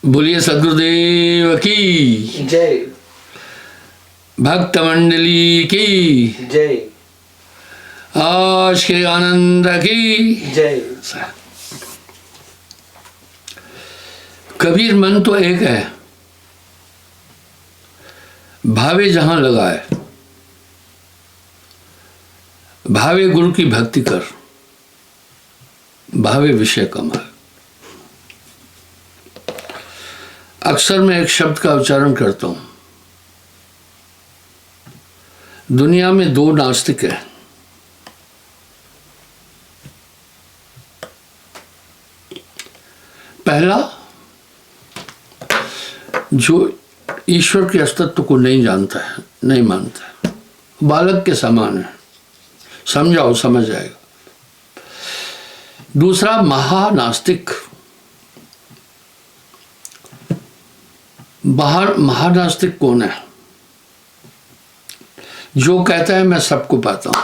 बोलिए सदगुरुदेव की जय। भक्त मंडली की जय। आज के आनंद की जय। कबीर मन तो एक है, भावे जहां लगाए, भावे गुरु की भक्ति कर, भावे विषय कमाए। अक्सर मैं एक शब्द का उच्चारण करता हूं। दुनिया में दो नास्तिक हैं। पहला, जो ईश्वर के अस्तित्व को नहीं जानता है, नहीं मानता है, बालक के समान है, समझाओ समझ जाएगा। दूसरा महानास्तिक। महानास्तिक कौन है? जो कहता है मैं सबको पाता हूं,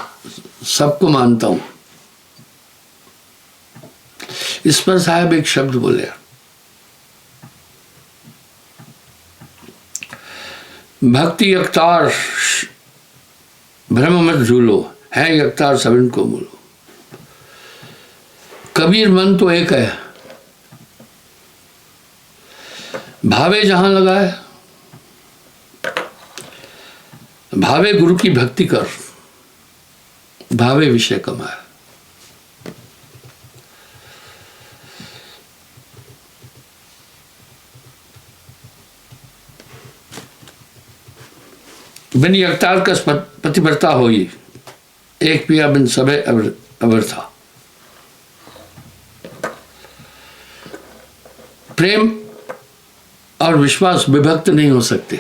सबको मानता हूं। इस पर साहब एक शब्द बोले, भक्ति यकतार भ्रम मत झूलो, है यकतार सब इनको बोलो। कबीर मन तो एक है, भावे जहां लगाए, भावे गुरु की भक्ति कर, भावे विषय कमाए। बिन यकतार का पतिव्रता होई, एक पिया बिन सबे अवर था। प्रेम और विश्वास विभक्त नहीं हो सकते,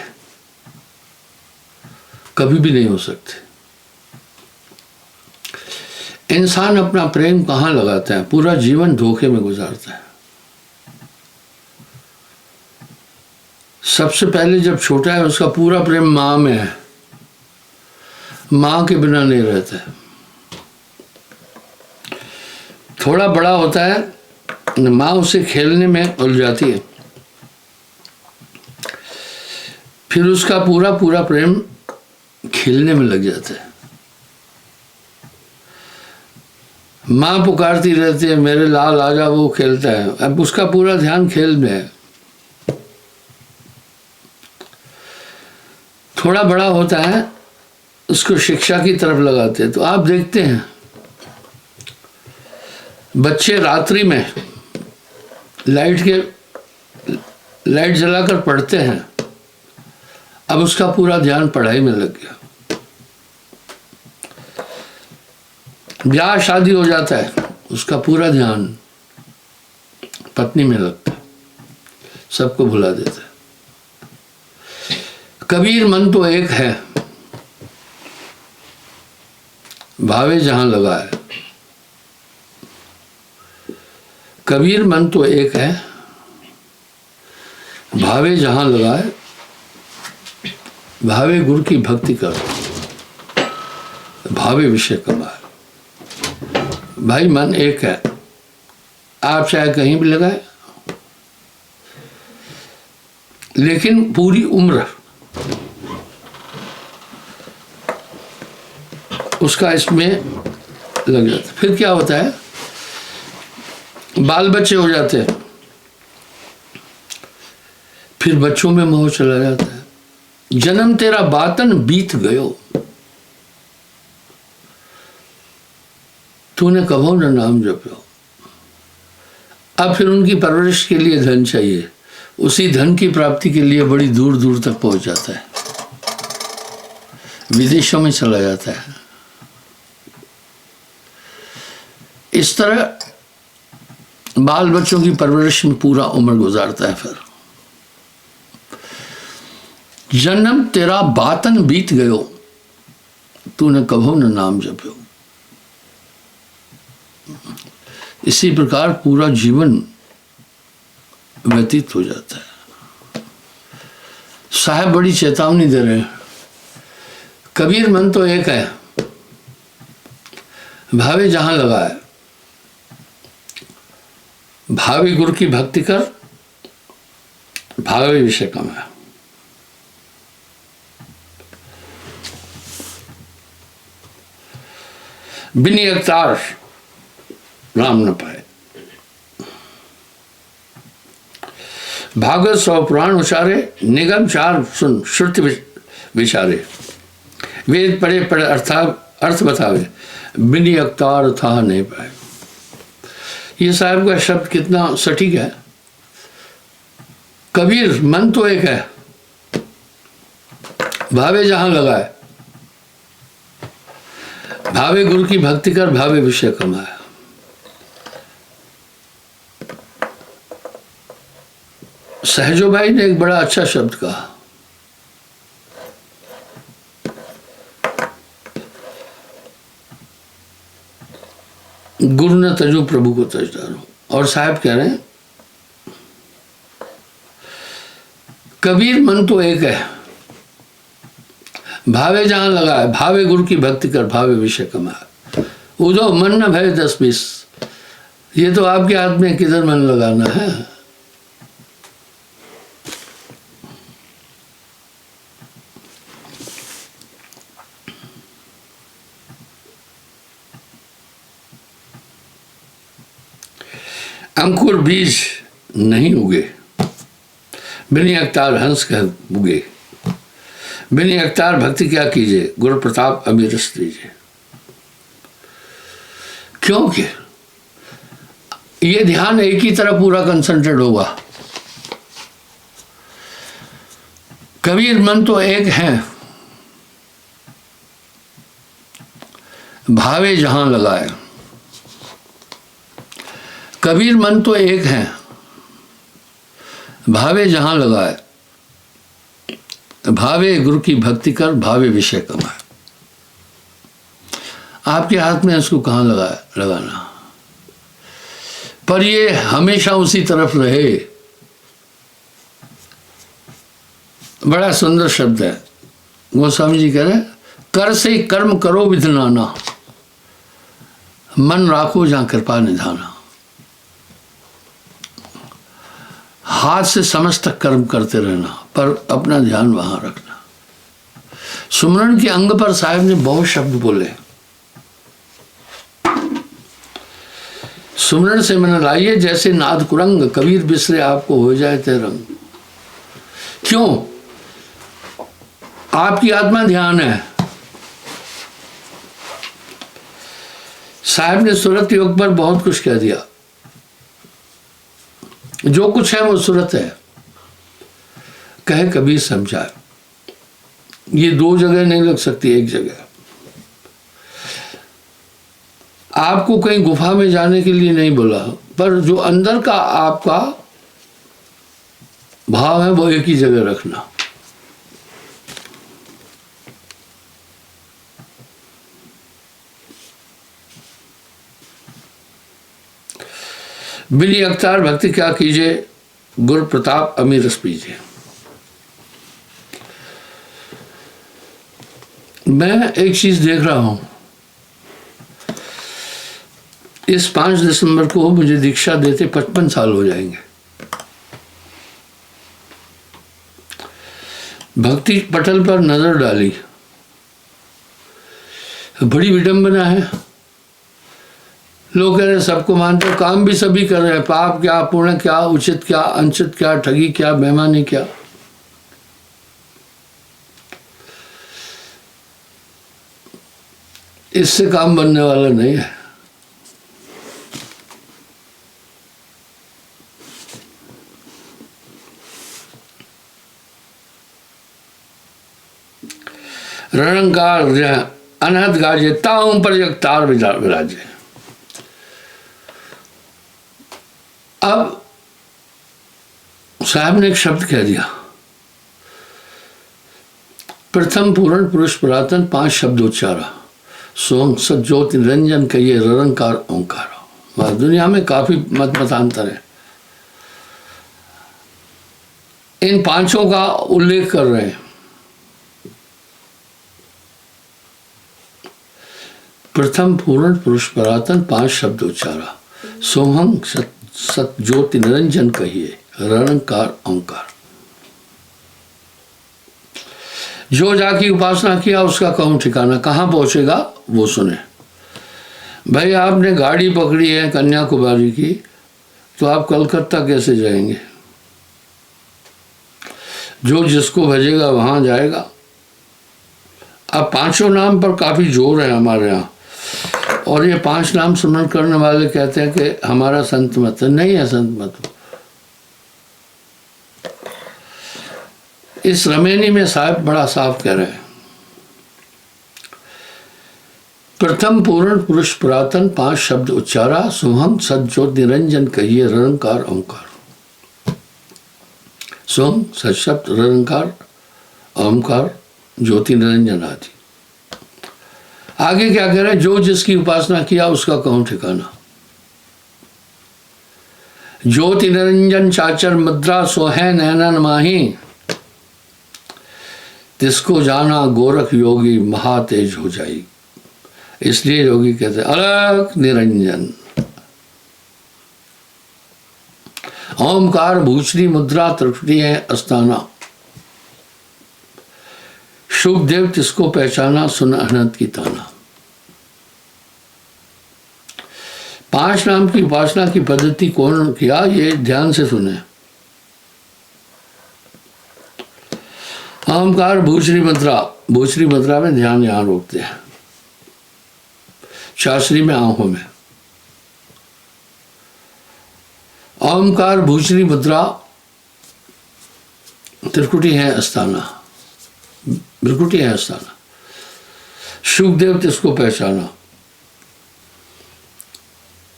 कभी भी नहीं हो सकते। इंसान अपना प्रेम कहां लगाता है? पूरा जीवन धोखे में गुजारता है। सबसे पहले जब छोटा है उसका पूरा प्रेम मां में है, मां के बिना नहीं रहता है। थोड़ा बड़ा होता है, मां उसे खेलने में उलझाती है, फिर उसका पूरा प्रेम खेलने में लग जाता है। मां पुकारती रहती है, मेरे लाल आजा, वो खेलता है, अब उसका पूरा ध्यान खेल में है। थोड़ा बड़ा होता है, उसको शिक्षा की तरफ लगाते हैं। तो आप देखते हैं बच्चे रात्रि में लाइट जलाकर पढ़ते हैं, अब उसका पूरा ध्यान पढ़ाई में लग गया। ब्याह शादी हो जाता है, उसका पूरा ध्यान पत्नी में लगता है, सबको भुला देता है। कबीर मन तो एक है, भावे जहां लगाए। कबीर मन तो एक है, भावे जहां लगाए, भावे गुरु की भक्ति कर, भावे विषय कमाए। भाई मन एक है, आप चाहे कहीं भी लगाए, लेकिन पूरी उम्र उसका इसमें लग जाता। फिर क्या होता है, बाल बच्चे हो जाते हैं, फिर बच्चों में मोह चला जाता है। जन्म तेरा बातन बीत गयो, तूने कभो न नाम जप्यो। अब फिर उनकी परवरिश के लिए धन चाहिए, उसी धन की प्राप्ति के लिए बड़ी दूर दूर तक पहुंच जाता है, विदेशों में चला जाता है। इस तरह बाल बच्चों की परवरिश में पूरा उम्र गुजारता है। फिर जन्म तेरा बातन बीत गयो, तूने कभो न नाम जप्यो। इसी प्रकार पूरा जीवन व्यतीत हो जाता है। साहब बड़ी चेतावनी दे रहे हैं, कबीर मन तो एक है, भावे जहां लगाए, भावी गुरु की भक्ति कर, भावे विषय कमाया। बिनी अवतार राम न पाए। भागवत 100 पुराण उचारे, निगम 4 सुन श्रुति विचारे, वेद पढ़े पढ़े अर्थ बतावे, बिनी अवतार था नहीं पाए। ये साहब का शब्द कितना सटीक है। कबीर मन तो एक है, भावे जहां लगाए, भावे गुरु की भक्ति कर, भावे विषय कमाया। सहजो भाई ने एक बड़ा अच्छा शब्द कहा, गुरु न तजो प्रभु को तजदारो। और साहब कह रहे हैं कबीर मन तो एक है, भावे जहां लगा है, भावे गुरु की भक्ति कर, भावे विषय कमाए। उदो मन न भय 10-20, ये तो आपके हाथ में किधर मन लगाना है। अंकुर बीज नहीं उगे, बिनी अवतार हंस कह उगे। बिनी अवतार भक्ति क्या कीजिए, गुरु प्रताप अभी रस दीजिए। क्योंकि ये ध्यान एक ही तरफ पूरा कंसंट्रेट होगा। कबीर मन तो एक है, भावे जहां लगाए। कबीर मन तो एक है, भावे जहां लगाए, भावे गुरु की भक्ति कर, भावे विषय कमाए। आपके हाथ में इसको कहां लगाना, पर ये हमेशा उसी तरफ रहे। बड़ा सुंदर शब्द है। गोस्वामी जी कह रहे कर से कर्म करो विधनाना, मन राखो जहां कृपा निधाना। हाथ से समस्त कर्म करते रहना, पर अपना ध्यान वहां रखना। सुमरन के अंग पर साहब ने बहुत शब्द बोले। सुमरन से मन लाइए जैसे नाद कुरंग, कबीर बिसरे आपको हो जाए ते रंग। क्यों? आपकी आत्मा ध्यान है। साहब ने सूरत योग पर बहुत कुछ कह दिया। जो कुछ है वो सूरत है, कहे कबीर समझाए। ये दो जगह नहीं लग सकती, एक जगह। आपको कहीं गुफा में जाने के लिए नहीं बोला, पर जो अंदर का आपका भाव है वो एक ही जगह रखना। बिनी अवतार भक्ति क्या कीजिए, गुरु प्रताप अमीर रस पीजिए। मैं एक चीज देख रहा हूं, इस 5 दिसंबर को मुझे दीक्षा देते 55 साल हो जाएंगे। भक्ति पटल पर नजर डाली, बड़ी विडंबना है। लोग कह रहे सबको मानते हो, काम भी सभी कर रहे हैं। पाप क्या, पुण्य क्या, उचित क्या, अनुचित क्या, ठगी क्या, बेईमानी क्या। इससे काम बनने वाला नहीं है। रणंकार अनहद गाजे, ताऊं पर तार विराजे। अब साहब ने एक शब्द कह दिया, प्रथम पूर्ण पुरुष पुरातन 5 शब्द उच्चारा, सोम सत ज्योति निरंजन कहिए ररंकार ओंकार। दुनिया में काफी मतांतर है, इन 5 का उल्लेख कर रहे हैं। प्रथम पूर्ण पुरुष पुरातन 5 शब्द उच्चारा, सोहम सत ज्योति निरंजन कहिए ररंकार ओंकार। जो जाकी उपासना किया उसका कहूँ ठिकाना। कहाँ पहुँचेगा वो सुने। भाई आपने गाड़ी पकड़ी है कन्याकुमारी की, तो आप कलकत्ता कैसे जाएंगे? जो जिसको भेजेगा वहाँ जाएगा। अब पांचों नाम पर काफ़ी जोर है हमारे यहाँ, और ये 5 नाम स्मरण करने वाले कहते हैं कि हमारा संत मत नहीं है। संत मत इस रमेनी में साहब बड़ा साफ कह रहे हैं। प्रथम पूर्ण पुरुष पुरातन 5 शब्द उच्चारा, सोहम सज्जोत निरंजन कहिए रंकार ओंकार। सोहम सच शब्द, रंकार ओंकार, ज्योति निरंजन आदि। आगे क्या कह रहे हैं? जो जिसकी उपासना किया उसका कहूं ठिकाना। ज्योति निरंजन चाचर मुद्रा सोहै नैनन माही, तिसको जाना गोरख योगी महातेज हो जाई। इसलिए योगी कहते हैं अलग निरंजन। ओमकार भूषणी मुद्रा त्रिपुटी है अस्ताना, शुभदेव तिसको पहचाना सुन अनंत की ताना। 5 नाम की उपासना की पद्धति कौन किया, ये ध्यान से सुने। ओमकार भूषणी मुद्रा, भूषणी मुद्रा में ध्यान यहां रोकते हैं, शास्त्री में आंखों में। ओमकार भूषणी मुद्रा त्रिकुटी है अस्ताना, त्रिकुटी है अस्ताना। शुभदेव तिसको पहचाना,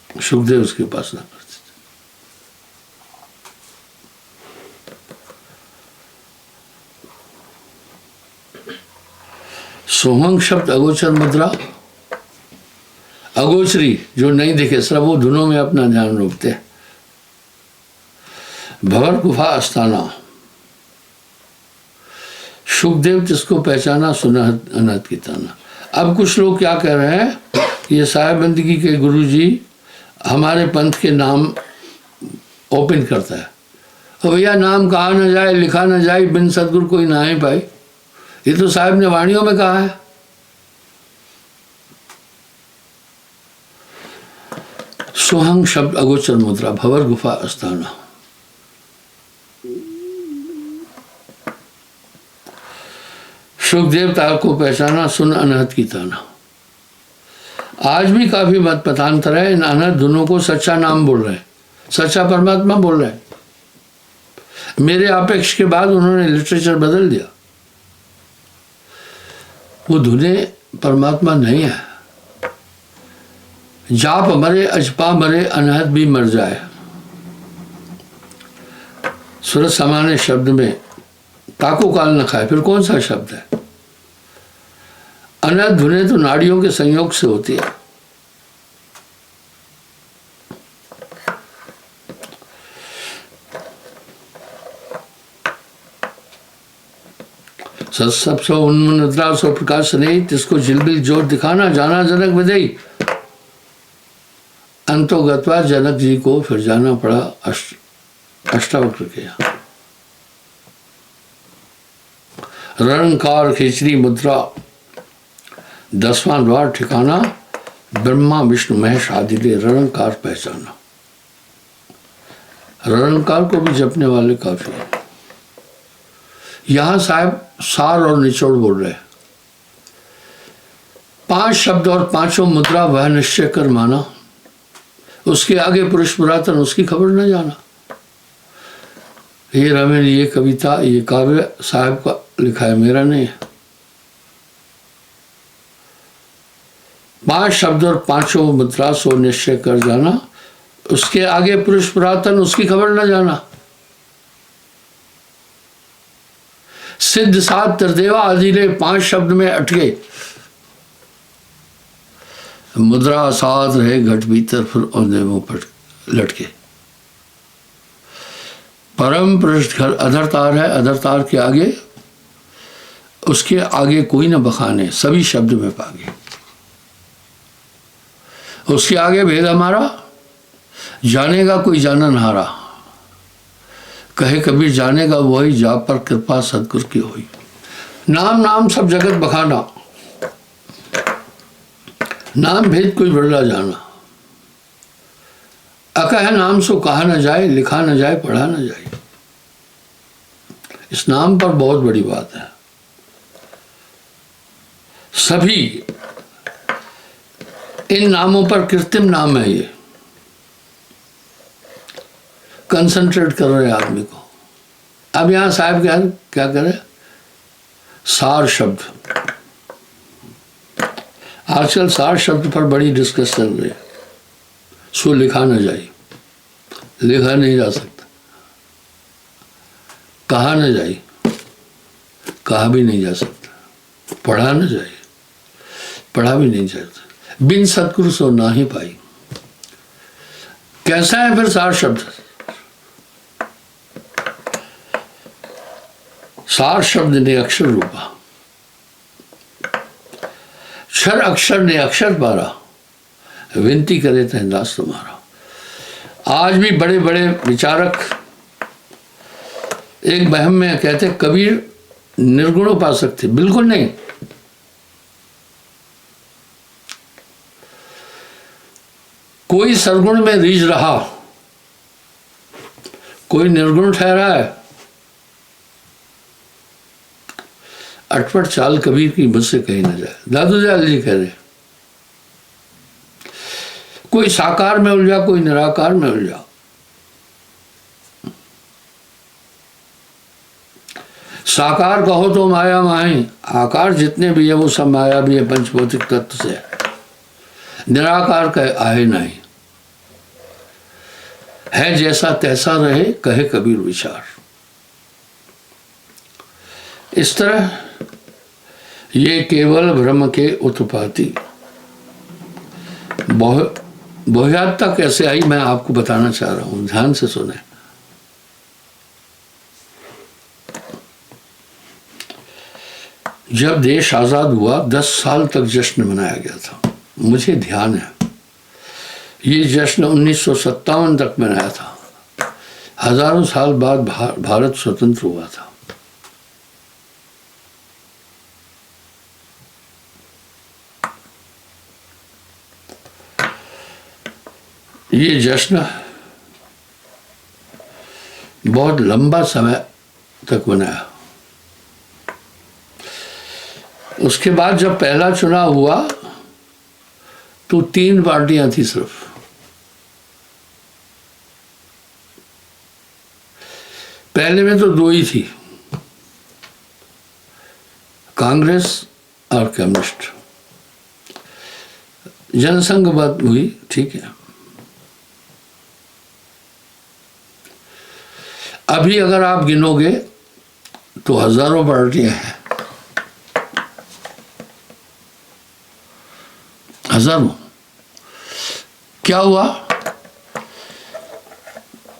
शुभदेव उसकी उपासना करते थे। सोहंग शब्द अगोचर मुद्रा, अगोचरी जो नहीं दिखे, सिर्फ वो धुनों में अपना ध्यान रोकते हैं। भवर गुफा अस्ताना, सुखदेव जिसको पहचाना सुना अनहद की ताना। अब कुछ लोग क्या कह रहे हैं, ये साहिब बंदगी के गुरु जी हमारे पंथ के नाम ओपन करता है। तो भैया नाम कहा न जाए, लिखा न जाए, बिन सदगुरु कोई ना ही पाई। ये तो साहिब ने वाणियों में कहा है। सोहंग शब्द अगोचर मुद्रा, भवर गुफा अस्ताना। सुखदेव ताल को पहचाना सुन अनहद की ताना। आज भी काफी मत पतांतर है, इन अनहद धुनों को सच्चा नाम बोल रहे हैं, सच्चा परमात्मा बोल रहे हैं। मेरे अपेक्ष के बाद उन्होंने लिटरेचर बदल दिया। वो धुने परमात्मा नहीं है। जाप मरे अजपा मरे अनहद भी मर जाए। सूरत समाने शब्द में ताको काल न खाए, फिर कौन सा शब्द है? अनहद धुने तो नाड़ियों के संयोग से होती है। सब सो उन्मुद्रा सो प्रकाश नहीं, तिसको झिलबिल जोर दिखाना, जाना जनक विदई। अंतो गत्वा जनक जी को फिर जाना पड़ा अष्टावक्र के यहाँ। रणकार खिचड़ी मुद्रा, 10वां द्वार ठिकाना, ब्रह्मा विष्णु महेश आदि ने रणकार पहचाना। रणकार को भी जपने वाले काफी है। यहां साहब सार और निचोड़ बोल रहे हैं। 5 शब्द और 5 मुद्रा वह निश्चय कर माना, उसके आगे पुरुष पुरातन उसकी खबर न जाना। ये रमेन, ये कविता, ये काव्य साहब का लिखा है, मेरा नहीं है। 5 शब्द और 5 मुद्रा सो निश्चय कर जाना, उसके आगे पुरुष पुरातन उसकी खबर न जाना। सिद्ध सात त्रिदेवा आदि ने 5 शब्द में अटके। मुद्रा साथ रहे घट भीतर, फिर औंधे मुंह पर लटके। परम पुरुष घर अधरतार है, अधरतार के आगे उसके आगे कोई न बखाने, सभी शब्द में पागे। उसके आगे भेद हमारा, जानेगा कोई जानन हारा। कहे कबीर जानेगा वही, जा पर कृपा सदगुरु की हुई। नाम नाम सब जगत बखाना, नाम भेद कोई बदला जाना। अकह नाम सो कहा न जाए, लिखा न जाए, पढ़ा न जाए। इस नाम पर बहुत बड़ी बात है। सभी इन नामों पर कृत्रिम नाम है। ये कंसंट्रेट कर रहे आदमी को। अब यहां साहब क्या करे, सार शब्द। आजकल सार शब्द पर बड़ी डिस्कस चल रही है। सो लिखा न जाए, लिखा नहीं जा सकता। कहा न जाए, कहा भी नहीं जा सकता। पढ़ा न जाए, पढ़ा भी नहीं जा सकता। बिन सतगुरु सो ना ही पाई। कैसा है फिर सार शब्द? सार शब्द ने अक्षर रूपा, क्षर अक्षर ने अक्षर पारा, विनती करे तह दास तुम्हारा। आज भी बड़े बड़े विचारक एक वहम में कहते कबीर निर्गुण उपासक थे। बिल्कुल नहीं। कोई सरगुण में रीझ रहा, कोई निर्गुण ठहरा है। अटपट चाल कबीर की मुझसे कही न जाए, दादू दयाल जी कह रहे। कोई साकार में उलझा, कोई निराकार में उलझा। साकार कहो तो माया माही, आकार जितने भी है वो सब माया भी है, पंचभौतिक तत्व से। निराकार कहे आहे नहीं, है जैसा तैसा रहे, कहे कबीर विचार। इस तरह ये केवल भ्रम के उत्पाती बहुयात्ता कैसे आई, मैं आपको बताना चाह रहा हूं। ध्यान से सुने। जब देश आजाद हुआ 10 साल तक जश्न मनाया गया था। मुझे ध्यान है ये जश्न 1957 तक मनाया था। हजारों साल बाद भारत स्वतंत्र हुआ था। ये जश्न बहुत लंबा समय तक मनाया। उसके बाद जब पहला चुनाव हुआ तो 3 पार्टियां थी सिर्फ। पहले में तो 2 ही थी, कांग्रेस और कम्युनिस्ट। जनसंघ बात हुई, ठीक है। अभी अगर आप गिनोगे तो हजारों पार्टियां हैं, हजारों। क्या हुआ?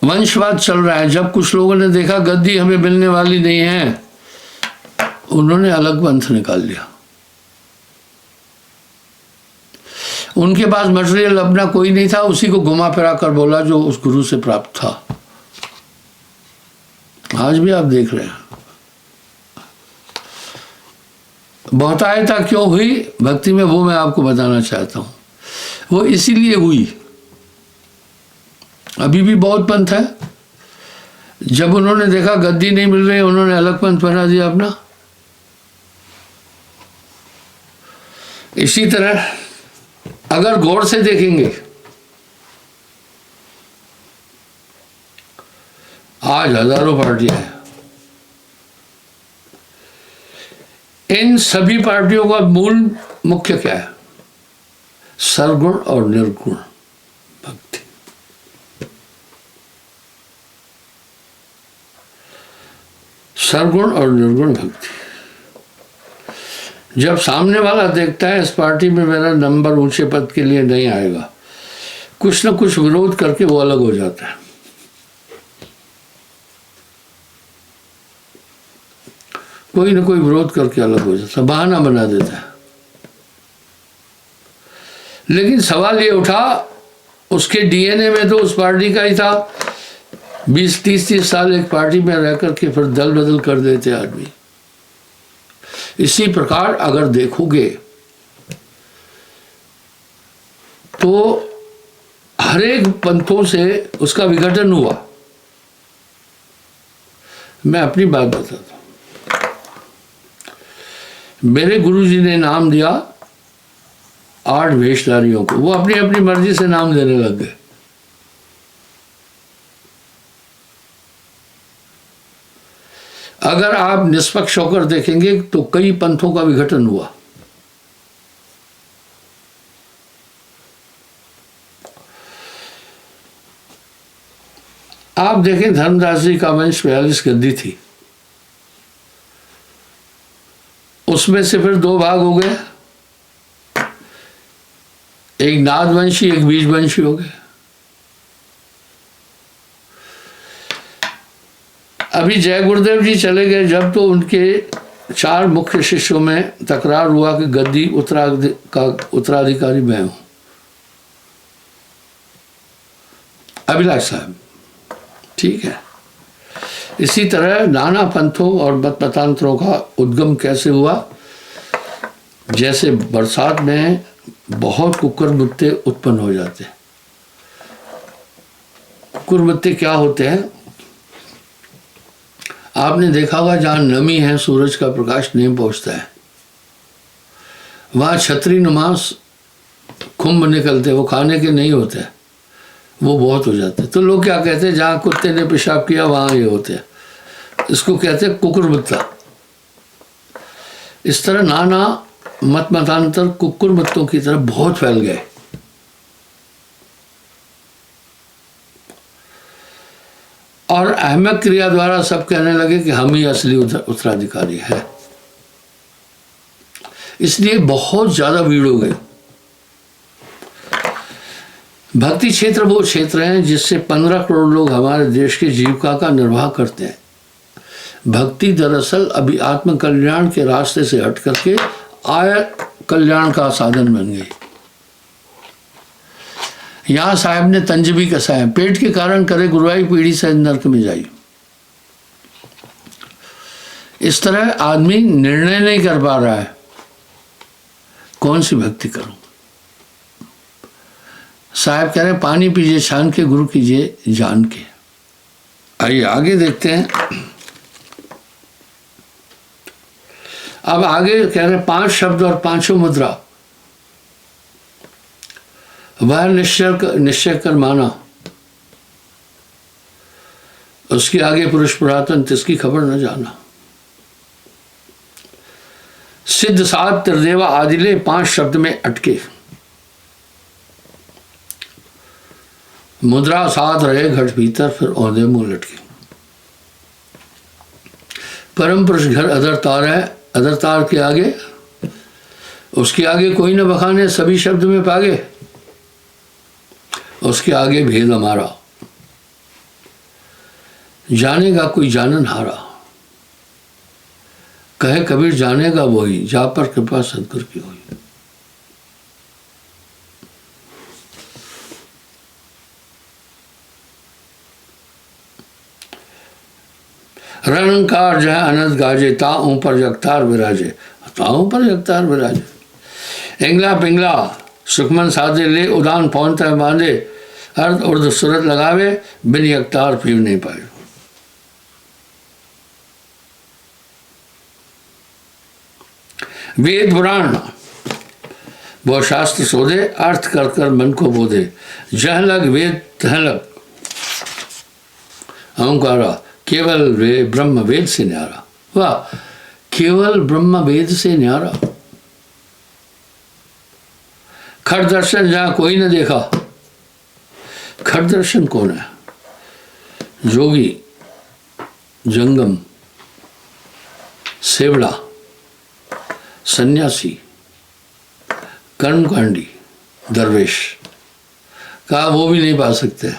वंशवाद चल रहा है। जब कुछ लोगों ने देखा गद्दी हमें मिलने वाली नहीं है, उन्होंने अलग पंथ निकाल लिया। उनके पास मटेरियल अपना कोई नहीं था, उसी को घुमा फिरा कर बोला जो उस गुरु से प्राप्त था। आज भी आप देख रहे हैं। बहुतायता क्यों हुई भक्ति में, वो मैं आपको बताना चाहता हूं। वो इसीलिए हुई। अभी भी बहुत पंथ है। जब उन्होंने देखा गद्दी नहीं मिल रही, उन्होंने अलग पंथ बना दिया अपना। इसी तरह अगर गौर से देखेंगे, आज हजारों पार्टियां हैं। इन सभी पार्टियों का मूल मुख्य क्या है? सरगुण और निर्गुण भक्ति। सरगुण और निर्गुण भक्ति। जब सामने वाला देखता है इस पार्टी में मेरा नंबर ऊंचे पद के लिए नहीं आएगा, कुछ ना कुछ विरोध करके वो अलग हो जाता है। कोई ना कोई विरोध करके अलग हो जाता है, बहाना बना देता है। लेकिन सवाल ये उठा, उसके डीएनए में तो उस पार्टी का ही था। 20-30 साल एक पार्टी में रह करके फिर दल बदल कर देते आदमी। इसी प्रकार अगर देखोगे तो हर एक पंथों से उसका विघटन हुआ। मैं अपनी बात बताता हूं। मेरे गुरुजी ने नाम दिया 8 वेशधारियों को, वो अपनी अपनी मर्जी से नाम देने लग गए। अगर आप निष्पक्ष होकर देखेंगे तो कई पंथों का विघटन हुआ। आप देखें धर्मदास जी का वंश 42 गद्दी थी, उसमें से फिर 2 भाग हो गए, एक नादवंशी एक बीजवंशी हो गए। अभी जय गुरुदेव जी चले गए जब, तो उनके 4 मुख्य शिष्यों में तकरार हुआ कि गद्दी उत्तराधिकारी मैं हूं। अभिलाष साहब, ठीक है। इसी तरह नाना पंथों और मत मतांतरों का उद्गम कैसे हुआ। जैसे बरसात में बहुत कुक्कुर मुत्ते उत्पन्न हो जाते हैं। कुक्कुर मुत्ते क्या होते हैं, आपने देखा होगा जहां नमी है, सूरज का प्रकाश नहीं पहुंचता है, वहां छतरी नुमास खुम्ब निकलते, वो खाने के नहीं होते, वो बहुत हो जाते। तो लोग क्या कहते हैं, जहां कुत्ते ने पेशाब किया वहां ये होते हैं, इसको कहते हैं कुकुरमुत्ता। इस तरह नाना मत मतांतर कुकुर मुत्तों की तरफ बहुत फैल गए। और अहमक क्रिया द्वारा सब कहने लगे कि हम ही असली उत्तराधिकारी है। इसलिए बहुत ज्यादा भीड़ हो गई। भक्ति क्षेत्र वो क्षेत्र हैं जिससे 15 करोड़ लोग हमारे देश की जीविका का निर्वाह करते हैं। भक्ति दरअसल अभी आत्म कल्याण के रास्ते से हट करके आय कल्याण का साधन बन गई। यहां साहब ने तंज भी कसा है, पेट के कारण करे गुरुआई पीढ़ी से नरक में जाई। इस तरह आदमी निर्णय नहीं कर पा रहा है कौन सी भक्ति करूं। साहब कह रहे हैं पानी पीजिए छान के, गुरु कीजिए जान के। आइए आगे देखते हैं। अब आगे कह रहे हैं 5 शब्द और 5 मुद्रा, वह निश्चय कर माना, उसके आगे पुरुष पुरातन तिसकी खबर न जाना। सिद्ध साध त्रिदेवा आदिले 5 शब्द में अटके, मुद्रा साध रहे घट भीतर, फिर औंधे मुंह लटके। परम पुरुष घर अदरतार है, अदरतार के आगे, उसके आगे कोई न बखाने, सभी शब्द में पागे, उसके आगे भेद हमारा, जानेगा कोई जानन हारा। कहे कबीर जानेगा वही, जा पर कृपा सदगुरु की हुई। रणकार जय अनंत गाजे, ताऊं पर जगतार विराजे, ताऊं पर जगतार विराजे। इंगला पिंगला सुखमन साधे ले, उदान पौनता बांधे, अर्ध उर्ध सूरत लगावे, बिन यकतार पीर नहीं पाए। वेद पुराण वो शास्त्र शोधे, अर्थ कर कर मन को बोधे, जह लग वेद तह लग अहंकारा, केवल वे ब्रह्म वेद से न्यारा। वाह, केवल ब्रह्म वेद से न्यारा। खट दर्शन जहां कोई न देखा, खट दर्शन कौन है? जोगी, जंगम, सेवड़ा, सन्यासी, कर्मकांडी, दरवेश, कहा वो भी नहीं पा सकते।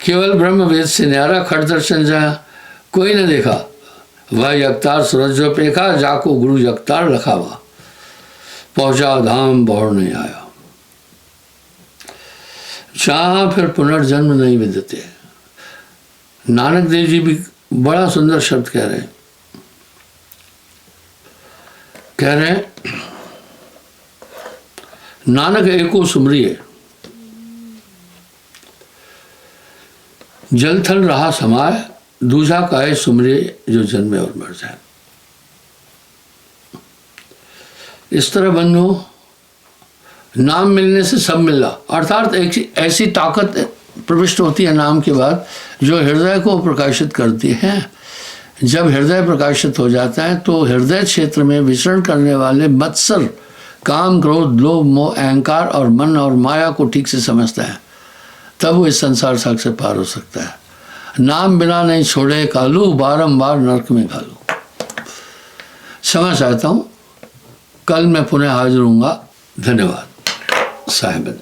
केवल ब्रह्म वेद से न्यारा, खट दर्शन जहां कोई न देखा, वह यकतार सूरज जो पेखा, जाको गुरु यकतार लखावा, पहुंचा धाम बहुर नहीं आया। जहां फिर पुनर्जन्म नहीं विदते। नानक देव जी भी बड़ा सुंदर शब्द कह रहे हैं, कह रहे हैं नानक एको सुमरिए, जल थल रहा समाय, दूजा काहे सुमरिए जो जन्मे और मर जाए। इस तरह बंधु नाम मिलने से सब मिला, अर्थात एक ऐसी ताकत प्रविष्ट होती है नाम के बाद जो हृदय को प्रकाशित करती है। जब हृदय प्रकाशित हो जाता है तो हृदय क्षेत्र में विचरण करने वाले मत्सर, काम, क्रोध, लोभ, मोह, अहंकार और मन और माया को ठीक से समझता है, तब वो इस संसार सागर से पार हो सकता है। नाम बिना नहीं छोड़े कालू, बारंबार नरक में घालू। क्षमा चाहता हूँ, कल मैं पुनः हाजिर हूँगा। धन्यवाद साहिब।